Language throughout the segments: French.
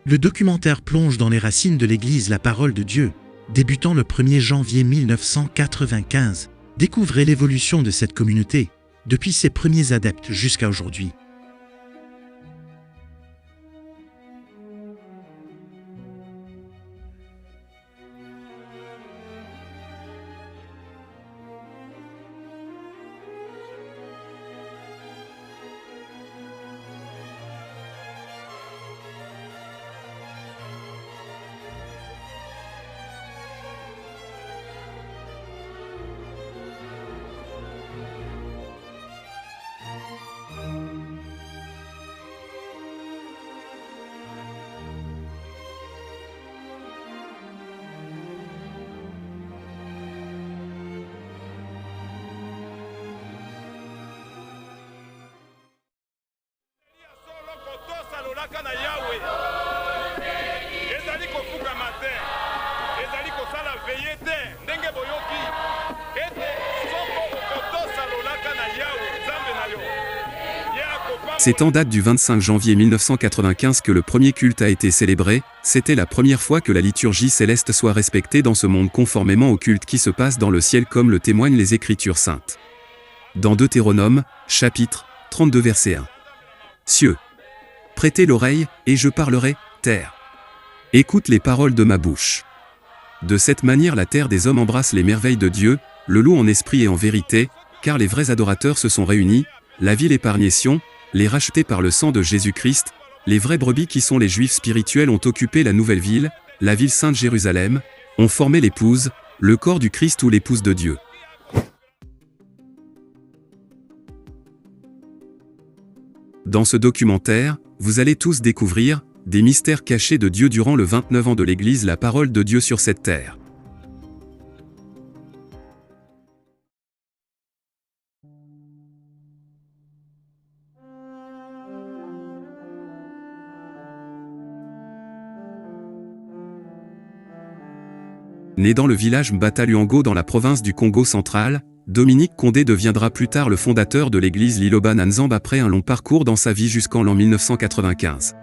Le documentaire plonge dans les racines de l'Église La Parole de Dieu, débutant le 1er janvier 1995. Découvrez l'évolution de cette communauté, depuis ses premiers adeptes jusqu'à aujourd'hui. C'est en date du 25 janvier 1995 que le premier culte a été célébré. C'était la première fois que la liturgie céleste soit respectée dans ce monde conformément au culte qui se passe dans le ciel comme le témoignent les Écritures saintes. Dans Deutéronome, chapitre 32 verset 1. Cieux, prêtez l'oreille, et je parlerai, terre. Écoute les paroles de ma bouche. De cette manière la terre des hommes embrasse les merveilles de Dieu, le loue en esprit et en vérité, car les vrais adorateurs se sont réunis, la ville épargnée Sion, les rachetés par le sang de Jésus-Christ, les vrais brebis qui sont les Juifs spirituels ont occupé la nouvelle ville, la ville sainte Jérusalem, ont formé l'épouse, le corps du Christ ou l'épouse de Dieu. Dans ce documentaire, vous allez tous découvrir des mystères cachés de Dieu durant le 29 ans de l'Église La Parole de Dieu sur cette terre. Né dans le village Mbata-Luango dans la province du Congo central, Dominique Condé deviendra plus tard le fondateur de l'église Liloba-Nanzambe après un long parcours dans sa vie jusqu'en l'an 1995.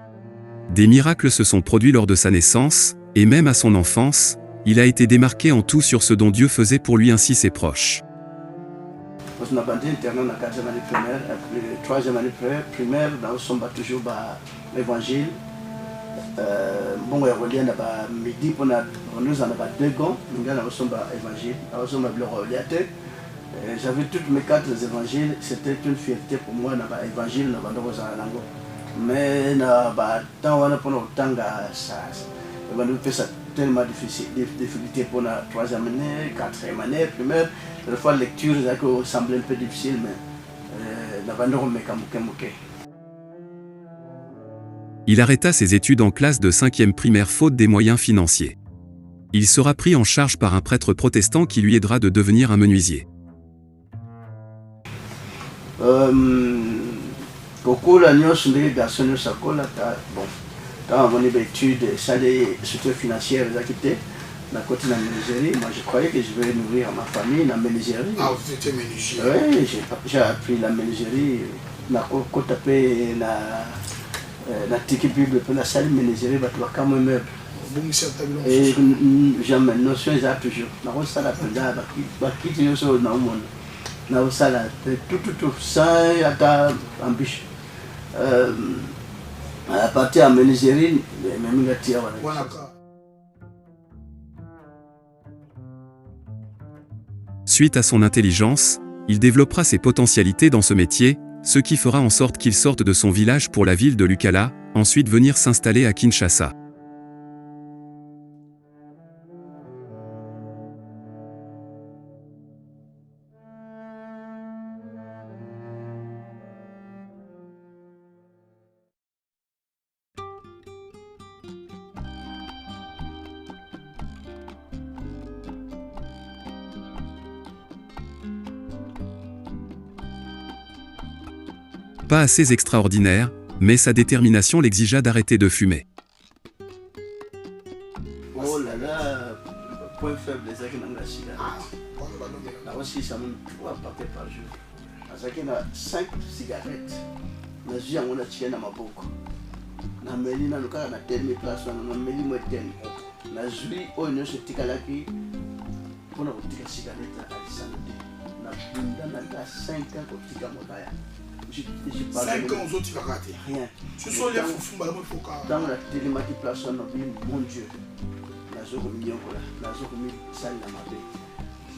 Des miracles se sont produits lors de sa naissance, et même à son enfance, il a été démarqué en tout sur ce dont Dieu faisait pour lui ainsi ses proches. On a bandé internat dans la 4e année primaire, la 3e année primaire, on somba toujours l'évangile. Bon, on revient à midi, on nous en a 2 gants, nous avons l'évangile, nous avons le j'avais toutes mes 4 évangiles, c'était une fierté pour moi dans l'évangile, dans l'évangile. Mais tant on a pour le temps, ça tellement difficile pour la 3e année, 4e année, primaire. Des fois, la lecture semblait un peu difficile, mais nous Il arrêta ses études en classe de 5e primaire faute des moyens financiers. Il sera pris en charge par un prêtre protestant qui lui aidera de devenir un menuisier. Beaucoup la nuit sur les garçons de sa colle, bon, dans mon étude, ça des structures financières quitté, dans côté de la menuiserie. Moi, je croyais que je vais nourrir ma famille dans la menuiserie. Ah, vous étiez menuisier? Oui, j'ai appris la menuiserie, la côte tapée, la tiki bible pour la salle menuiserie, bah tu vas quand même meuble. Et j'ai mes notions ça toujours. Dans ça la penda, bah qui tu es sur dans le monde. Dans ça là, tout ça à ta ambition. À partir de la menuiserie, même la tire. Suite à son intelligence, il développera ses potentialités dans ce métier, ce qui fera en sorte qu'il sorte de son village pour la ville de Lukala, ensuite venir s'installer à Kinshasa. Pas assez extraordinaire, mais sa détermination l'exigea d'arrêter de fumer. Oh là là, point faible des acquis dans la cigarette. Là aussi, ça me 3 paquets par jour. Parce qu'il y a 5 cigarettes. La vie, on a tiré dans ma bouche. nameli nanu kaka na telemi place wana nameli mo eteni nazwi oyo nyonso etikalaki mpona kotika cigarette alisano te nabunda nanga 5 ans kotika mokaya 5 ans ozotikaka te rien sosolia fufumba lamo foka ntango natelemaki place wana bi mon dieu nazokominyokola nazokomisalela mabe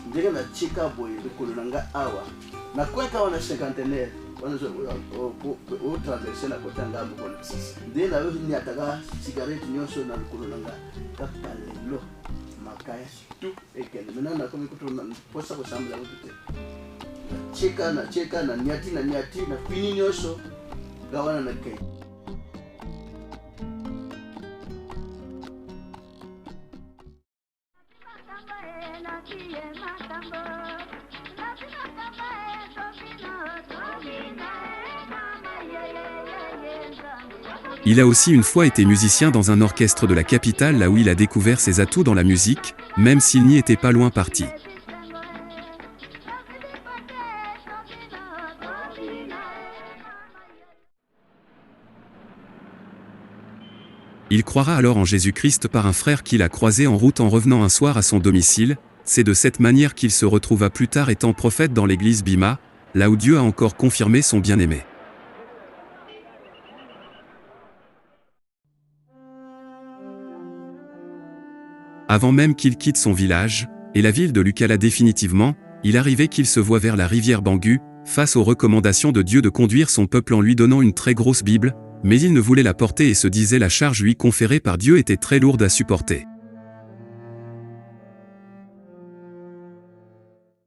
ndenge natika boye ekolo na nga awa nakweka wana cinquantenaire wana otraverse na kota ngambo kona nde nayoniataka cigarette nyonso na likolo na nga kaka lelo makaya tu ekende mena nakomi kutona mposa kosambela kutu te nacheka na niati na fini nyonso nga wana nakei. Il a aussi une fois été musicien dans un orchestre de la capitale, là où il a découvert ses atouts dans la musique, même s'il n'y était pas loin parti. Il croira alors en Jésus-Christ par un frère qu'il a croisé en route en revenant un soir à son domicile. C'est de cette manière qu'il se retrouva plus tard étant prophète dans l'église Bima, là où Dieu a encore confirmé son bien-aimé. Avant même qu'il quitte son village, et la ville de Lukala définitivement, il arrivait qu'il se voit vers la rivière Bangu, face aux recommandations de Dieu de conduire son peuple en lui donnant une très grosse Bible, mais il ne voulait la porter et se disait la charge lui conférée par Dieu était très lourde à supporter.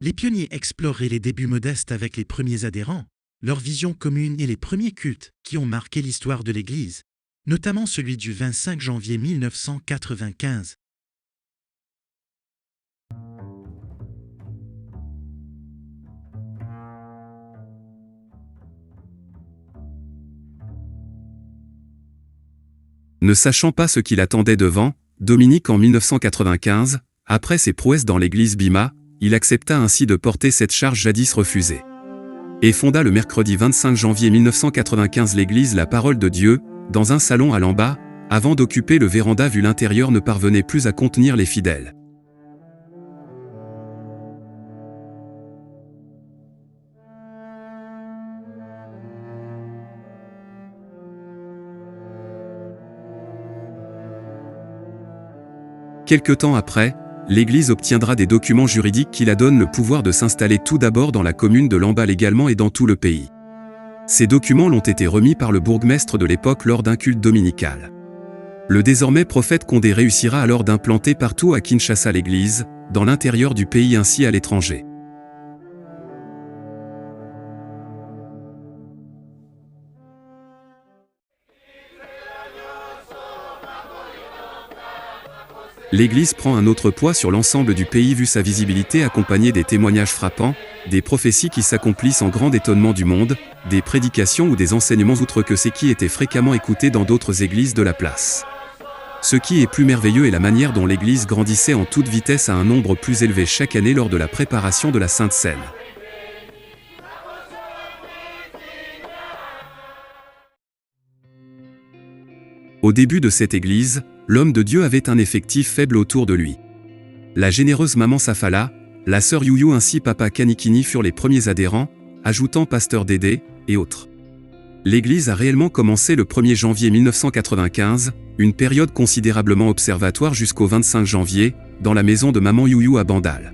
Les pionniers exploraient les débuts modestes avec les premiers adhérents, leur vision commune et les premiers cultes qui ont marqué l'histoire de l'Église, notamment celui du 25 janvier 1995. Ne sachant pas ce qu'il attendait devant, Dominique en 1995, après ses prouesses dans l'église Bima, il accepta ainsi de porter cette charge jadis refusée. Et fonda le mercredi 25 janvier 1995 l'église La Parole de Dieu, dans un salon à Lamba, avant d'occuper le véranda vu l'intérieur ne parvenait plus à contenir les fidèles. Quelque temps après, l'Église obtiendra des documents juridiques qui la donnent le pouvoir de s'installer tout d'abord dans la commune de Lamba légalement et dans tout le pays. Ces documents l'ont été remis par le bourgmestre de l'époque lors d'un culte dominical. Le désormais prophète Condé réussira alors d'implanter partout à Kinshasa l'Église, dans l'intérieur du pays ainsi à l'étranger. L'Église prend un autre poids sur l'ensemble du pays vu sa visibilité accompagnée des témoignages frappants, des prophéties qui s'accomplissent en grand étonnement du monde, des prédications ou des enseignements outre que ces qui étaient fréquemment écoutés dans d'autres églises de la place. Ce qui est plus merveilleux est la manière dont l'Église grandissait en toute vitesse à un nombre plus élevé chaque année lors de la préparation de la Sainte Seine. Au début de cette église, l'homme de Dieu avait un effectif faible autour de lui. La généreuse maman Safala, la sœur Youyou ainsi papa Kanikini furent les premiers adhérents, ajoutant pasteur Dédé, et autres. L'église a réellement commencé le 1er janvier 1995, une période considérablement observatoire jusqu'au 25 janvier, dans la maison de maman Youyou à Bandal.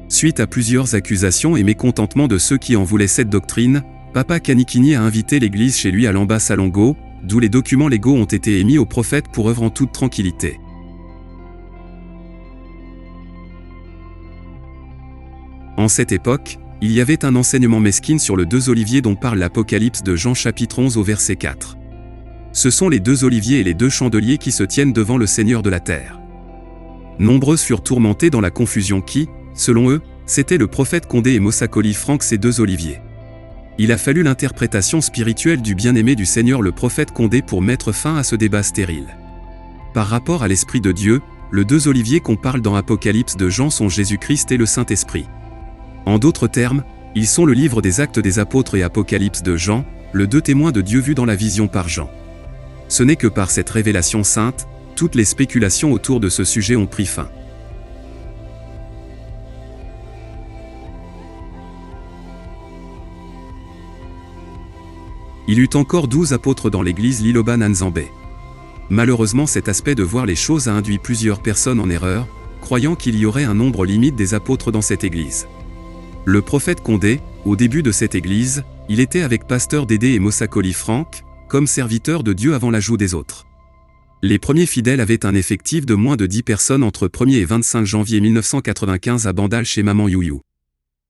Suite à plusieurs accusations et mécontentements de ceux qui en voulaient cette doctrine, papa Kanikini a invité l'église chez lui à Lamba Salongo, d'où les documents légaux ont été émis au prophète pour œuvre en toute tranquillité. En cette époque, il y avait un enseignement mesquin sur le 2 oliviers dont parle l'Apocalypse de Jean chapitre 11 au verset 4. Ce sont les 2 oliviers et les 2 chandeliers qui se tiennent devant le Seigneur de la terre. Nombreuses furent tourmentées dans la confusion qui, selon eux, c'était le prophète Condé et Mosakoli Franck ces 2 oliviers. Il a fallu l'interprétation spirituelle du bien-aimé du Seigneur le prophète Condé pour mettre fin à ce débat stérile. Par rapport à l'Esprit de Dieu, les 2 oliviers qu'on parle dans Apocalypse de Jean sont Jésus-Christ et le Saint-Esprit. En d'autres termes, ils sont le livre des Actes des Apôtres et Apocalypse de Jean, le 2 témoins de Dieu vus dans la vision par Jean. Ce n'est que par cette révélation sainte, toutes les spéculations autour de ce sujet ont pris fin. Il eut encore 12 apôtres dans l'église Liloba Nzambe. Malheureusement, cet aspect de voir les choses a induit plusieurs personnes en erreur, croyant qu'il y aurait un nombre limite des apôtres dans cette église. Le prophète Condé, au début de cette église, il était avec pasteur Dédé et Mosakoli Franck, comme serviteurs de Dieu avant l'ajout des autres. Les premiers fidèles avaient un effectif de moins de 10 personnes entre 1er et 25 janvier 1995 à Bandal chez Maman Youyou.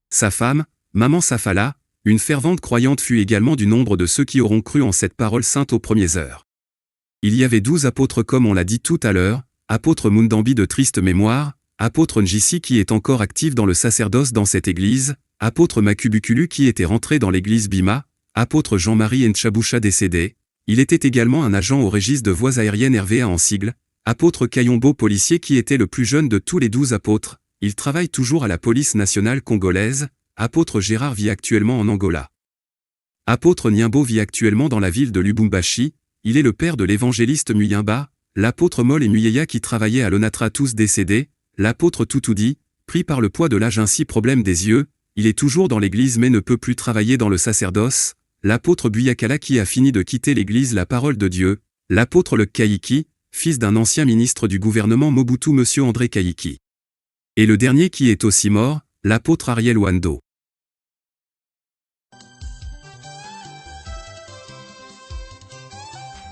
Sa femme, Maman Safala, une fervente croyante, fut également du nombre de ceux qui auront cru en cette parole sainte aux premières heures. Il y avait 12 apôtres comme on l'a dit tout à l'heure, apôtre Mundambi de triste mémoire, apôtre Njisi qui est encore actif dans le sacerdoce dans cette église, apôtre Makubukulu qui était rentré dans l'église Bima, apôtre Jean-Marie Nchaboucha décédé, il était également un agent au registre de voies aériennes RVA en sigle, apôtre Kayombo policier qui était le plus jeune de tous les 12 apôtres, il travaille toujours à la police nationale congolaise, apôtre Gérard vit actuellement en Angola. Apôtre Niambo vit actuellement dans la ville de Lubumbashi, il est le père de l'évangéliste Muyimba, l'apôtre Mol et Muyeya qui travaillaient à l'Onatra tous décédés, l'apôtre Toutoudi, pris par le poids de l'âge ainsi problème des yeux, il est toujours dans l'église mais ne peut plus travailler dans le sacerdoce, l'apôtre Buyakala qui a fini de quitter l'église La Parole de Dieu, l'apôtre Le Kaïki, fils d'un ancien ministre du gouvernement Mobutu monsieur André Kaïki. Et le dernier qui est aussi mort, l'apôtre Ariel Wando.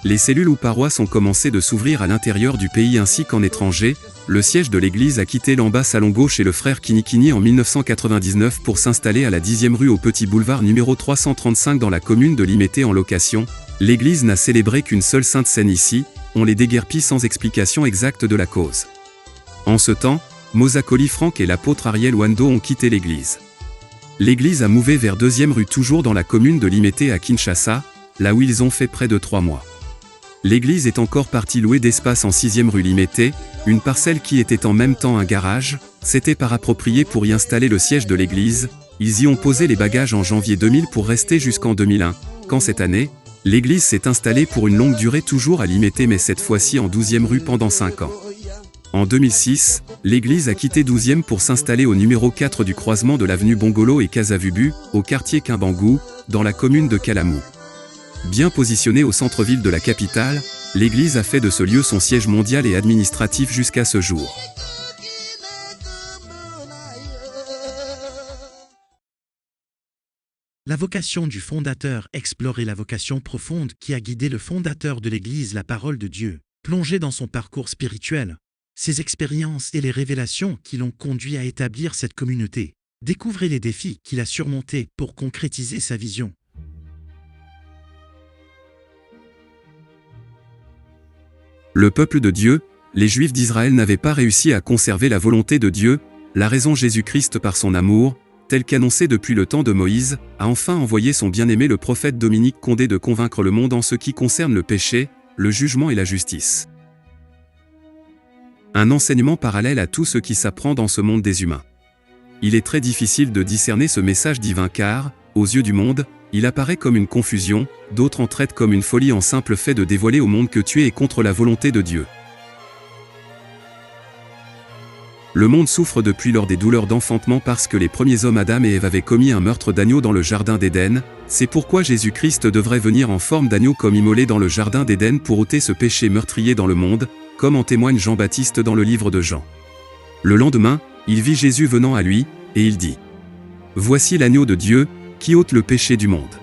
Les cellules ou paroisses ont commencé de s'ouvrir à l'intérieur du pays ainsi qu'en étranger. Le siège de l'église a quitté l'ambassade Salongo chez le frère Kinikini en 1999 pour s'installer à la 10e rue au Petit Boulevard numéro 335 dans la commune de Limété en location. L'église n'a célébré qu'une seule sainte scène ici, on les déguerpit sans explication exacte de la cause. En ce temps, Mosakoli Franck et l'apôtre Ariel Wando ont quitté l'église. L'église a mouvé vers 2e rue toujours dans la commune de Limété à Kinshasa, là où ils ont fait près de 3 mois. L'église est encore partie louer d'espace en 6e rue Limété, une parcelle qui était en même temps un garage, s'était par approprié pour y installer le siège de l'église, ils y ont posé les bagages en janvier 2000 pour rester jusqu'en 2001, quand cette année, l'église s'est installée pour une longue durée toujours à Limété mais cette fois-ci en 12e rue pendant 5 ans. En 2006, l'église a quitté 12e pour s'installer au numéro 4 du croisement de l'avenue Bongolo et Kasavubu, au quartier Kimbangou, dans la commune de Kalamou. Bien positionnée au centre-ville de la capitale, l'église a fait de ce lieu son siège mondial et administratif jusqu'à ce jour. La vocation du fondateur, explorer la vocation profonde qui a guidé le fondateur de l'église La Parole de Dieu, plongé dans son parcours spirituel, ses expériences et les révélations qui l'ont conduit à établir cette communauté. Découvrez les défis qu'il a surmontés pour concrétiser sa vision. Le peuple de Dieu, les Juifs d'Israël n'avaient pas réussi à conserver la volonté de Dieu, la raison Jésus-Christ par son amour, tel qu'annoncé depuis le temps de Moïse, a enfin envoyé son bien-aimé le prophète Dominique Condé de convaincre le monde en ce qui concerne le péché, le jugement et la justice. Un enseignement parallèle à tout ce qui s'apprend dans ce monde des humains. Il est très difficile de discerner ce message divin car, aux yeux du monde, il apparaît comme une confusion, d'autres en traitent comme une folie en simple fait de dévoiler au monde que tu es contre la volonté de Dieu. Le monde souffre depuis lors des douleurs d'enfantement parce que les premiers hommes Adam et Ève avaient commis un meurtre d'agneau dans le jardin d'Éden, c'est pourquoi Jésus-Christ devrait venir en forme d'agneau comme immolé dans le jardin d'Éden pour ôter ce péché meurtrier dans le monde, comme en témoigne Jean-Baptiste dans le livre de Jean. Le lendemain, il vit Jésus venant à lui, et il dit : « Voici l'agneau de Dieu, qui ôte le péché du monde. »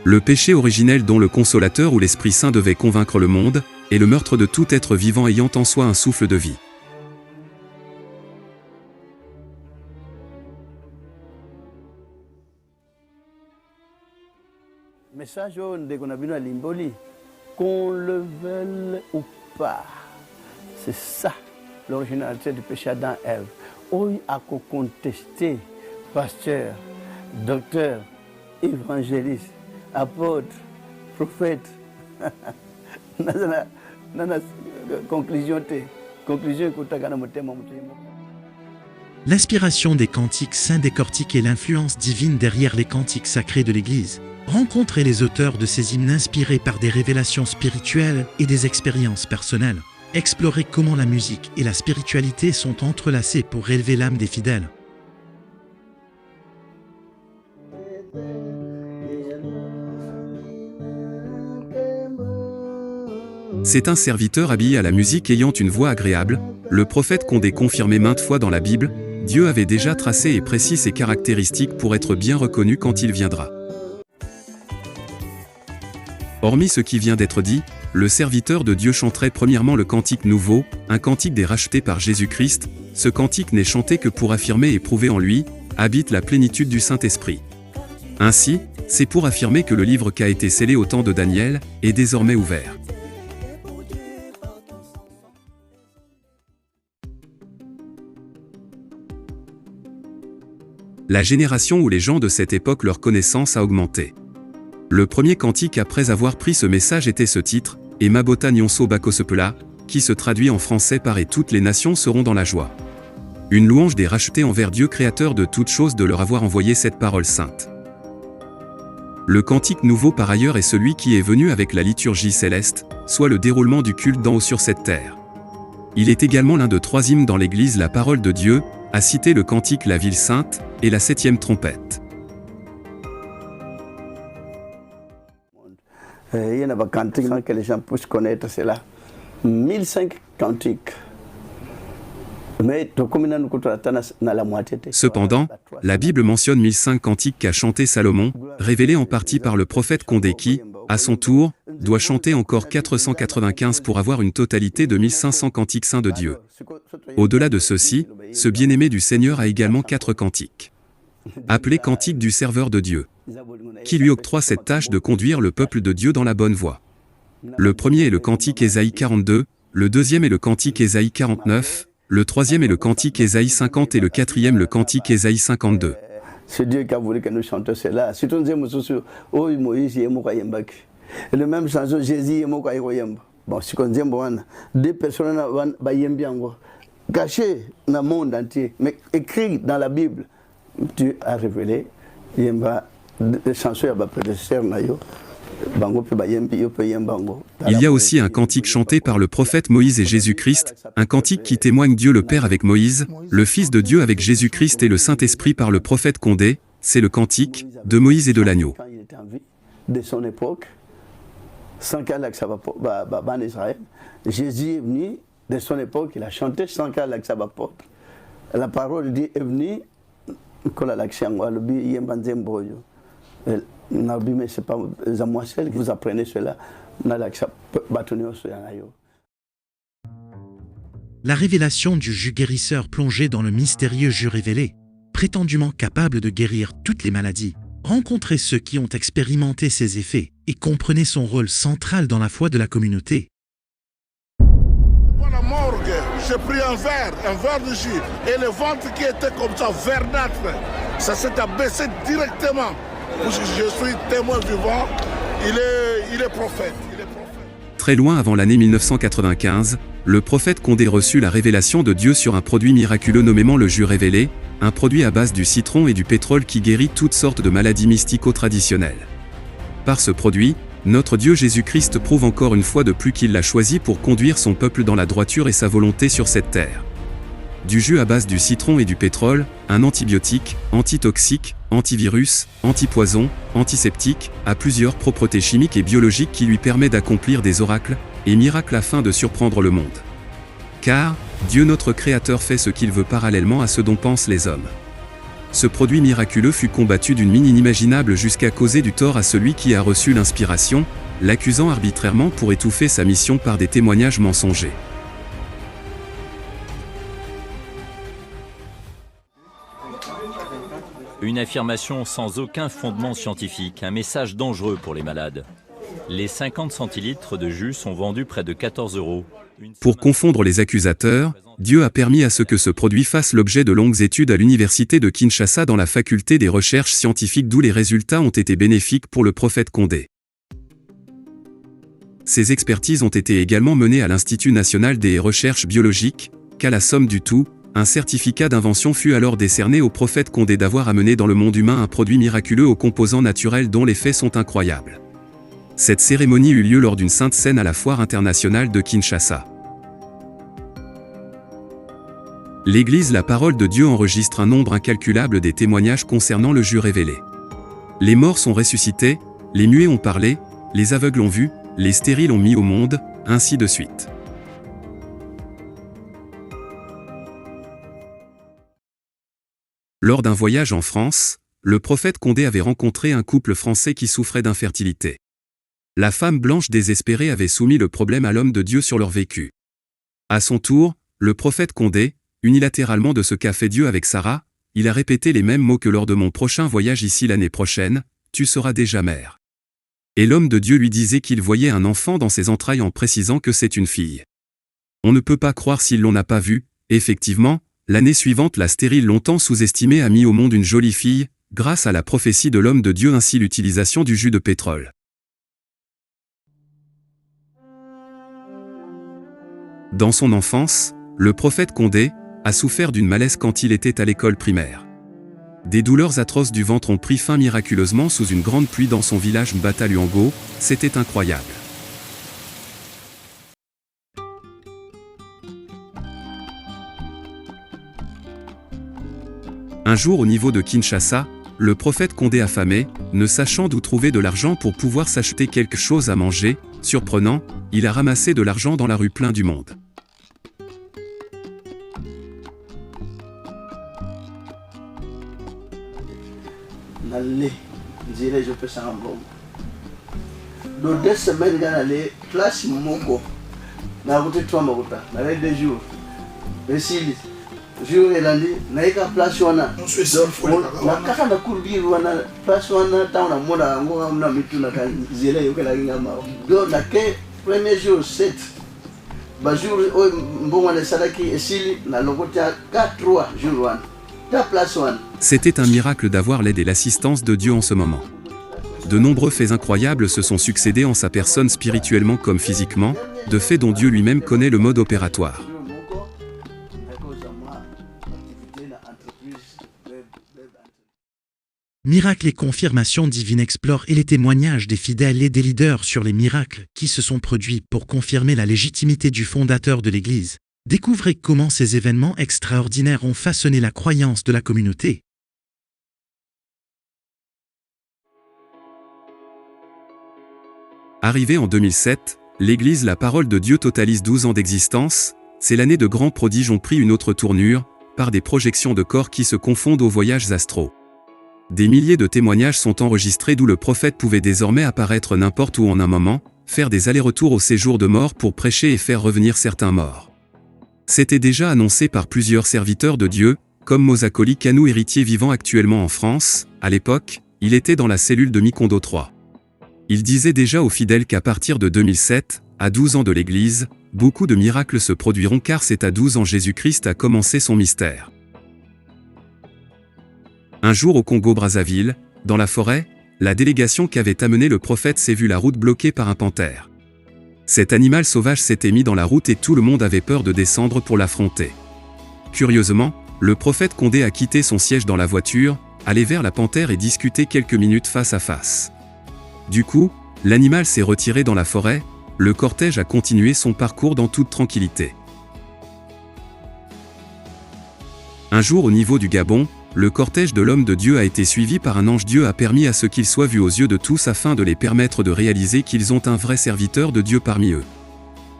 Le péché originel dont le Consolateur ou l'Esprit Saint devait convaincre le monde, est le meurtre de tout être vivant ayant en soi un souffle de vie. Message Limboli, qu'on le veuille ou pas, c'est ça l'originalité du péché Adam et Ève. Oui, à contester, pasteur, docteur, évangéliste, apôtre, prophète. L'inspiration des cantiques saints décortique et l'influence divine derrière les cantiques sacrés de l'Église. Rencontrez les auteurs de ces hymnes inspirés par des révélations spirituelles et des expériences personnelles. Explorez comment la musique et la spiritualité sont entrelacées pour élever l'âme des fidèles. C'est un serviteur habillé à la musique ayant une voix agréable. Le prophète Condé confirmé maintes fois dans la Bible, Dieu avait déjà tracé et précis ses caractéristiques pour être bien reconnu quand il viendra. Hormis ce qui vient d'être dit, le serviteur de Dieu chanterait premièrement le cantique nouveau, un cantique des rachetés par Jésus-Christ. Ce cantique n'est chanté que pour affirmer et prouver en lui, habite la plénitude du Saint-Esprit. Ainsi, c'est pour affirmer que le livre qu'a été scellé au temps de Daniel est désormais ouvert. La génération où les gens de cette époque leur connaissance a augmenté. Le premier cantique après avoir pris ce message était ce titre, « Et Mabota Nyonso Bakosepela », qui se traduit en français par « Et toutes les nations seront dans la joie ». Une louange des rachetés envers Dieu créateur de toutes choses de leur avoir envoyé cette parole sainte. Le cantique nouveau par ailleurs est celui qui est venu avec la liturgie céleste, soit le déroulement du culte d'en haut sur cette terre. Il est également l'un de 3 hymnes dans l'Église la parole de Dieu, à citer le cantique La Ville Sainte, et la 7e trompette. Il y en a des cantiques que les gens puissent connaître cela. 1005 cantiques. Cependant, la Bible mentionne 1005 cantiques qu'a chanté Salomon, révélés en partie par le prophète Condé qui, à son tour, doit chanter encore 495 pour avoir une totalité de 1500 cantiques saints de Dieu. Au-delà de ceci, ce bien-aimé du Seigneur a également 4 cantiques, appelés cantiques du serveur de Dieu, qui lui octroie cette tâche de conduire le peuple de Dieu dans la bonne voie. Le premier est le cantique Ésaïe 42, le deuxième est le cantique Ésaïe 49, le troisième est le cantique Ésaïe 50 et le quatrième le cantique Ésaïe 52. C'est Dieu qui a voulu que nous chantions cela. Si tu nous dis, oh Moïse, et le même chanson, Jésus, et bon, si on dit, deux personnes cachées dans le monde entier, mais écrites dans la Bible, Dieu a révélé, il y a des chansons, il y a aussi un cantique chanté par le prophète Moïse et Jésus-Christ, un cantique qui témoigne Dieu le Père avec Moïse, le Fils de Dieu avec Jésus-Christ et le Saint-Esprit par le prophète Condé, c'est le cantique de Moïse et de l'agneau. De son époque, sans qu'elle en Israël, Jésus est venu de son époque, il a chanté sans qu'elle porte. La parole dit est venue, quand la mais c'est pas moi seul, vous apprenez cela. La révélation du jus guérisseur plongé dans le mystérieux jus révélé, prétendument capable de guérir toutes les maladies. Rencontrez ceux qui ont expérimenté ses effets et comprenez son rôle central dans la foi de la communauté. Dans la morgue, j'ai pris un verre de jus, et le ventre qui était comme ça, verdâtre, ça s'est abaissé directement. Je suis témoin vivant, il est prophète. Très loin avant l'année 1995, le prophète Condé reçut la révélation de Dieu sur un produit miraculeux nommément le jus révélé, un produit à base du citron et du pétrole qui guérit toutes sortes de maladies mystico-traditionnelles. Par ce produit, notre Dieu Jésus-Christ prouve encore une fois de plus qu'il l'a choisi pour conduire son peuple dans la droiture et sa volonté sur cette terre. Du jus à base du citron et du pétrole, un antibiotique, antitoxique, antivirus, antipoison, antiseptique, a plusieurs propriétés chimiques et biologiques qui lui permettent d'accomplir des oracles et miracles afin de surprendre le monde. Car, Dieu notre Créateur fait ce qu'il veut parallèlement à ce dont pensent les hommes. Ce produit miraculeux fut combattu d'une mine inimaginable jusqu'à causer du tort à celui qui a reçu l'inspiration, l'accusant arbitrairement pour étouffer sa mission par des témoignages mensongers. Une affirmation sans aucun fondement scientifique, un message dangereux pour les malades. Les 50 centilitres de jus sont vendus près de 14 €. Pour confondre les accusateurs, Dieu a permis à ce que ce produit fasse l'objet de longues études à l'université de Kinshasa dans la faculté des recherches scientifiques d'où les résultats ont été bénéfiques pour le prophète Condé. Ces expertises ont été également menées à l'Institut national des recherches biologiques, qu'à la somme du tout, un certificat d'invention fut alors décerné au prophète Condé d'avoir amené dans le monde humain un produit miraculeux aux composants naturels dont les faits sont incroyables. Cette cérémonie eut lieu lors d'une sainte scène à la foire internationale de Kinshasa. L'Église La Parole de Dieu enregistre un nombre incalculable des témoignages concernant le jus révélé. Les morts sont ressuscités, les muets ont parlé, les aveugles ont vu, les stériles ont mis au monde, ainsi de suite. Lors d'un voyage en France, le prophète Condé avait rencontré un couple français qui souffrait d'infertilité. La femme blanche désespérée avait soumis le problème à l'homme de Dieu sur leur vécu. À son tour, le prophète Condé, unilatéralement de ce qu'a fait Dieu avec Sarah, il a répété les mêmes mots que lors de mon prochain voyage ici l'année prochaine, tu seras déjà mère. Et l'homme de Dieu lui disait qu'il voyait un enfant dans ses entrailles en précisant que c'est une fille. On ne peut pas croire si l'on n'a pas vu, effectivement, l'année suivante la stérile longtemps sous-estimée a mis au monde une jolie fille, grâce à la prophétie de l'homme de Dieu ainsi l'utilisation du jus de pétrole. Dans son enfance, le prophète Condé a souffert d'une malaise quand il était à l'école primaire. Des douleurs atroces du ventre ont pris fin miraculeusement sous une grande pluie dans son village Mbata Luango, c'était incroyable. Un jour au niveau de Kinshasa, le prophète Condé affamé, ne sachant d'où trouver de l'argent pour pouvoir s'acheter quelque chose à manger, surprenant, il a ramassé de l'argent dans la rue plein du monde. Nalle nzira ezopesa mbongo dans 2 semaines nga nale place moko nakuti 3 makuta nale 2 jours esili jour elandi naika place wana nakaka nakurubiri wana place wana ntango namona yango ngamuna mituna ka nzela eyokelaki nga mawa donc nake premier jour 7 bajour oyo mbongo wana esalaki esili nalokoti ka 3 jour wana. C'était un miracle d'avoir l'aide et l'assistance de Dieu en ce moment. De nombreux faits incroyables se sont succédés en sa personne spirituellement comme physiquement, de faits dont Dieu lui-même connaît le mode opératoire. Miracles et confirmations divines explorent et les témoignages des fidèles et des leaders sur les miracles qui se sont produits pour confirmer la légitimité du fondateur de l'Église. Découvrez comment ces événements extraordinaires ont façonné la croyance de la communauté. Arrivée en 2007, l'Église La Parole de Dieu totalise 12 ans d'existence. C'est l'année de grands prodiges ont pris une autre tournure, par des projections de corps qui se confondent aux voyages astraux. Des milliers de témoignages sont enregistrés d'où le prophète pouvait désormais apparaître n'importe où en un moment, faire des allers-retours au séjour de mort pour prêcher et faire revenir certains morts. C'était déjà annoncé par plusieurs serviteurs de Dieu, comme Mosakoli Kanou, héritier vivant actuellement en France. À l'époque, il était dans la cellule de Mikondo III. Il disait déjà aux fidèles qu'à partir de 2007, à 12 ans de l'Église, beaucoup de miracles se produiront car c'est à 12 ans Jésus-Christ a commencé son mystère. Un jour au Congo-Brazzaville, dans la forêt, la délégation qu'avait amené le prophète s'est vue la route bloquée par un panthère. Cet animal sauvage s'était mis dans la route et tout le monde avait peur de descendre pour l'affronter. Curieusement, le prophète Condé a quitté son siège dans la voiture, allé vers la panthère et discuté quelques minutes face à face. Du coup, l'animal s'est retiré dans la forêt, le cortège a continué son parcours dans toute tranquillité. Un jour au niveau du Gabon, le cortège de l'homme de Dieu a été suivi par un ange. Dieu a permis à ce qu'il soit vu aux yeux de tous afin de les permettre de réaliser qu'ils ont un vrai serviteur de Dieu parmi eux.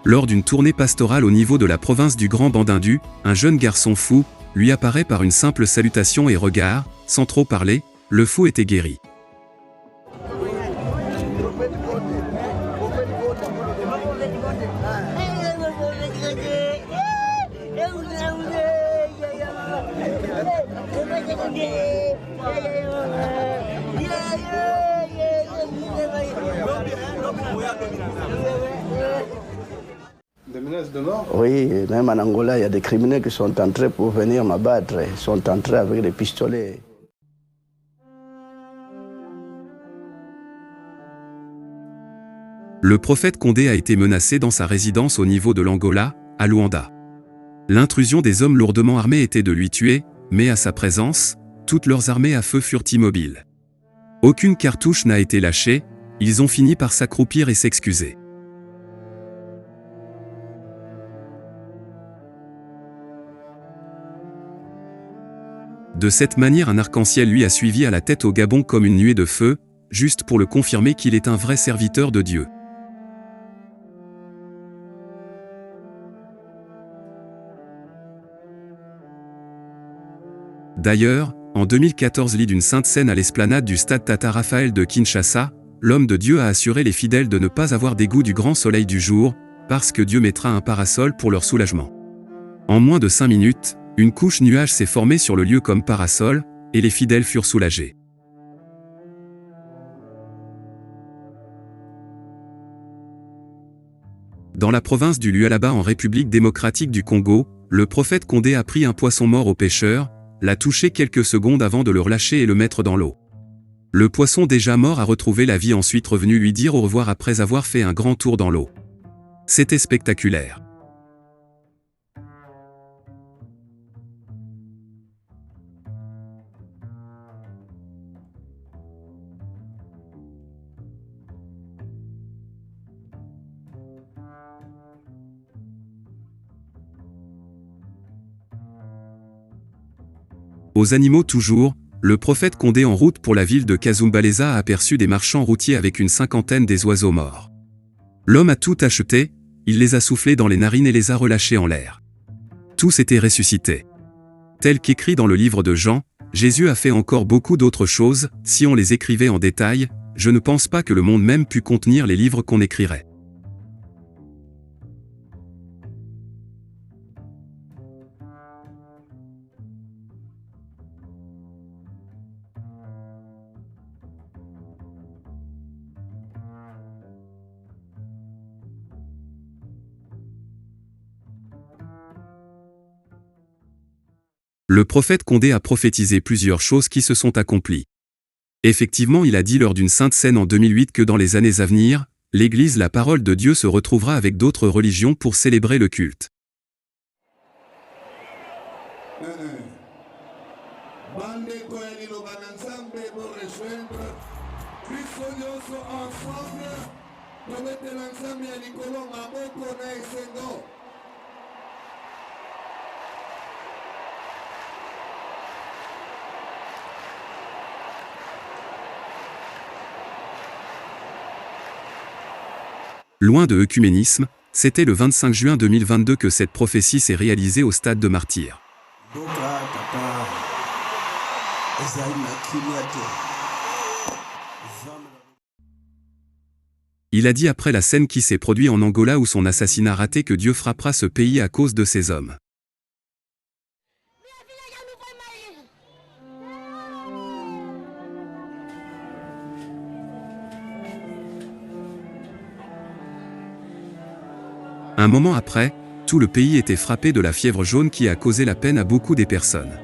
Lors d'une tournée pastorale au niveau de la province du Grand Bandindu, un jeune garçon fou lui apparaît par une simple salutation et regard, sans trop parler, le fou était guéri. Oui, même en Angola, il y a des criminels qui sont entrés pour venir m'abattre. Ils sont entrés avec des pistolets. Le prophète Condé a été menacé dans sa résidence au niveau de l'Angola, à Luanda. L'intrusion des hommes lourdement armés était de lui tuer, mais à sa présence, toutes leurs armées à feu furent immobiles. Aucune cartouche n'a été lâchée, ils ont fini par s'accroupir et s'excuser. De cette manière, un arc-en-ciel lui a suivi à la tête au Gabon comme une nuée de feu, juste pour le confirmer qu'il est un vrai serviteur de Dieu. D'ailleurs, en 2014, lit d'une sainte scène à l'esplanade du stade Tata Raphaël de Kinshasa, l'homme de Dieu a assuré les fidèles de ne pas avoir dégoût du grand soleil du jour, parce que Dieu mettra un parasol pour leur soulagement. En moins de 5 minutes, une couche nuage s'est formée sur le lieu comme parasol, et les fidèles furent soulagés. Dans la province du Lualaba en République démocratique du Congo, le prophète Condé a pris un poisson mort au pêcheur, l'a touché quelques secondes avant de le relâcher et le mettre dans l'eau. Le poisson déjà mort a retrouvé la vie, ensuite revenu lui dire au revoir après avoir fait un grand tour dans l'eau. C'était spectaculaire. Aux animaux toujours, le prophète Condé en route pour la ville de Kazumbalesa a aperçu des marchands routiers avec une cinquantaine des oiseaux morts. L'homme a tout acheté, il les a soufflés dans les narines et les a relâchés en l'air. Tous étaient ressuscités. Tel qu'écrit dans le livre de Jean, Jésus a fait encore beaucoup d'autres choses, si on les écrivait en détail, je ne pense pas que le monde même pût contenir les livres qu'on écrirait. Le prophète Condé a prophétisé plusieurs choses qui se sont accomplies. Effectivement, il a dit lors d'une sainte scène en 2008 que dans les années à venir, l'Église, la parole de Dieu, se retrouvera avec d'autres religions pour célébrer le culte. Loin de œcuménisme, c'était le 25 juin 2022 que cette prophétie s'est réalisée au stade de Martyrs. Il a dit après la scène qui s'est produite en Angola où son assassinat raté que Dieu frappera ce pays à cause de ces hommes. Un moment après, tout le pays était frappé de la fièvre jaune qui a causé la peine à beaucoup des personnes.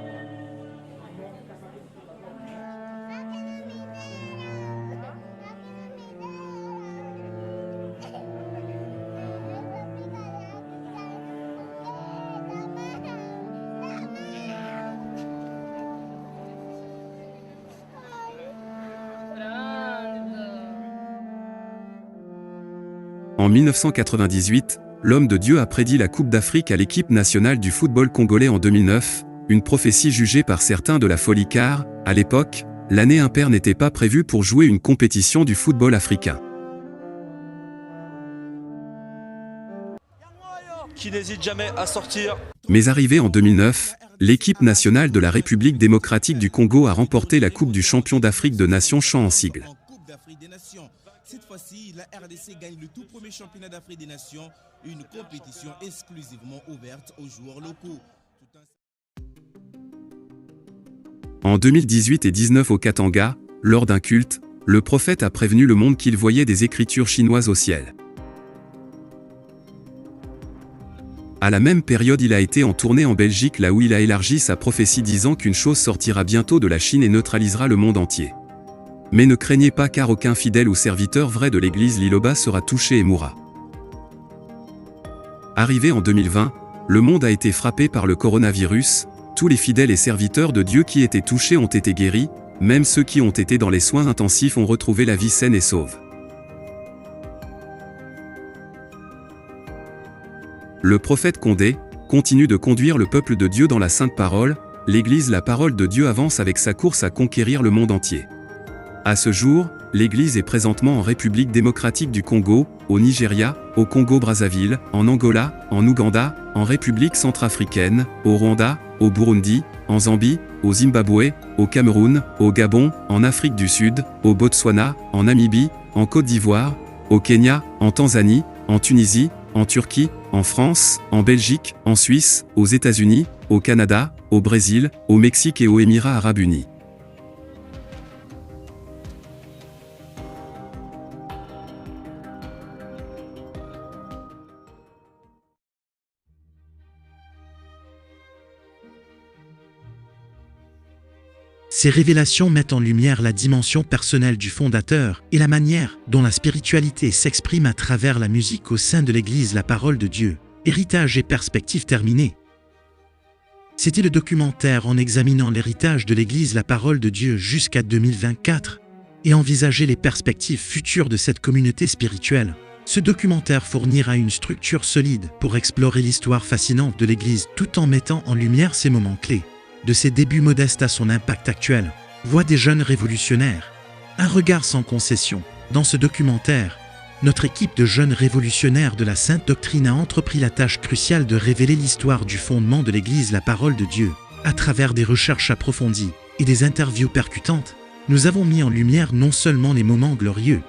En 1998, l'homme de Dieu a prédit la Coupe d'Afrique à l'équipe nationale du football congolais en 2009, une prophétie jugée par certains de la folie car, à l'époque, l'année impaire n'était pas prévue pour jouer une compétition du football africain. Qui n'hésite jamais à sortir. Mais arrivé en 2009, l'équipe nationale de la République démocratique du Congo a remporté la Coupe du champion d'Afrique de Nations chant en sigle. Cette fois-ci, la RDC gagne le tout premier championnat d'Afrique des Nations, une compétition exclusivement ouverte aux joueurs locaux. En 2018 et 19 au Katanga, lors d'un culte, le prophète a prévenu le monde qu'il voyait des écritures chinoises au ciel. À la même période, il a été en tournée en Belgique là où il a élargi sa prophétie disant qu'une chose sortira bientôt de la Chine et neutralisera le monde entier. Mais ne craignez pas car aucun fidèle ou serviteur vrai de l'église Liloba sera touché et mourra. Arrivé en 2020, le monde a été frappé par le coronavirus, tous les fidèles et serviteurs de Dieu qui étaient touchés ont été guéris, même ceux qui ont été dans les soins intensifs ont retrouvé la vie saine et sauve. Le prophète Condé continue de conduire le peuple de Dieu dans la Sainte Parole. L'Église La Parole de Dieu avance avec sa course à conquérir le monde entier. À ce jour, l'Église est présentement en République démocratique du Congo, au Nigeria, au Congo-Brazzaville, en Angola, en Ouganda, en République centrafricaine, au Rwanda, au Burundi, en Zambie, au Zimbabwe, au Cameroun, au Gabon, en Afrique du Sud, au Botswana, en Namibie, en Côte d'Ivoire, au Kenya, en Tanzanie, en Tunisie, en Turquie, en France, en Belgique, en Suisse, aux États-Unis, au Canada, au Brésil, au Mexique et aux Émirats arabes unis. Ces révélations mettent en lumière la dimension personnelle du fondateur et la manière dont la spiritualité s'exprime à travers la musique au sein de l'Église La Parole de Dieu. Héritage et perspectives terminées. C'était le documentaire en examinant l'héritage de l'Église La Parole de Dieu jusqu'à 2024 et envisager les perspectives futures de cette communauté spirituelle. Ce documentaire fournira une structure solide pour explorer l'histoire fascinante de l'Église tout en mettant en lumière ses moments clés. De ses débuts modestes à son impact actuel, Voix des jeunes révolutionnaires. Un regard sans concession. Dans ce documentaire, notre équipe de jeunes révolutionnaires de la Sainte Doctrine a entrepris la tâche cruciale de révéler l'histoire du fondement de l'Église La Parole de Dieu. À travers des recherches approfondies et des interviews percutantes, nous avons mis en lumière non seulement les moments glorieux,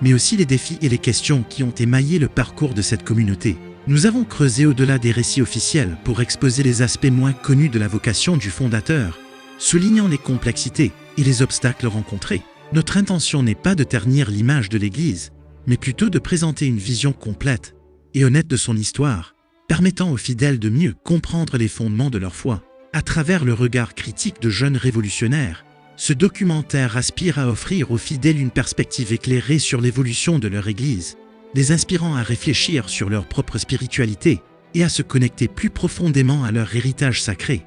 mais aussi les défis et les questions qui ont émaillé le parcours de cette communauté. Nous avons creusé au-delà des récits officiels pour exposer les aspects moins connus de la vocation du fondateur, soulignant les complexités et les obstacles rencontrés. Notre intention n'est pas de ternir l'image de l'Église, mais plutôt de présenter une vision complète et honnête de son histoire, permettant aux fidèles de mieux comprendre les fondements de leur foi. À travers le regard critique de jeunes révolutionnaires, ce documentaire aspire à offrir aux fidèles une perspective éclairée sur l'évolution de leur Église, les inspirant à réfléchir sur leur propre spiritualité et à se connecter plus profondément à leur héritage sacré.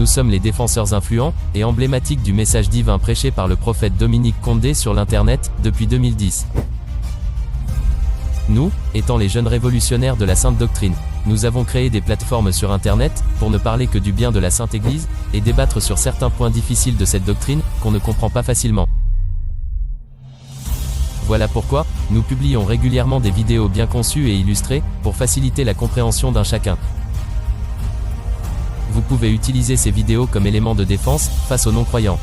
Nous sommes les défenseurs influents et emblématiques du message divin prêché par le prophète Dominique Condé sur l'Internet depuis 2010. Nous, étant les jeunes révolutionnaires de la Sainte Doctrine, nous avons créé des plateformes sur Internet pour ne parler que du bien de la Sainte Église et débattre sur certains points difficiles de cette doctrine qu'on ne comprend pas facilement. Voilà pourquoi, nous publions régulièrement des vidéos bien conçues et illustrées pour faciliter la compréhension d'un chacun. Vous pouvez utiliser ces vidéos comme élément de défense face aux non-croyants.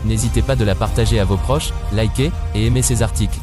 N'hésitez pas de la partager à vos proches, liker et aimer ces articles.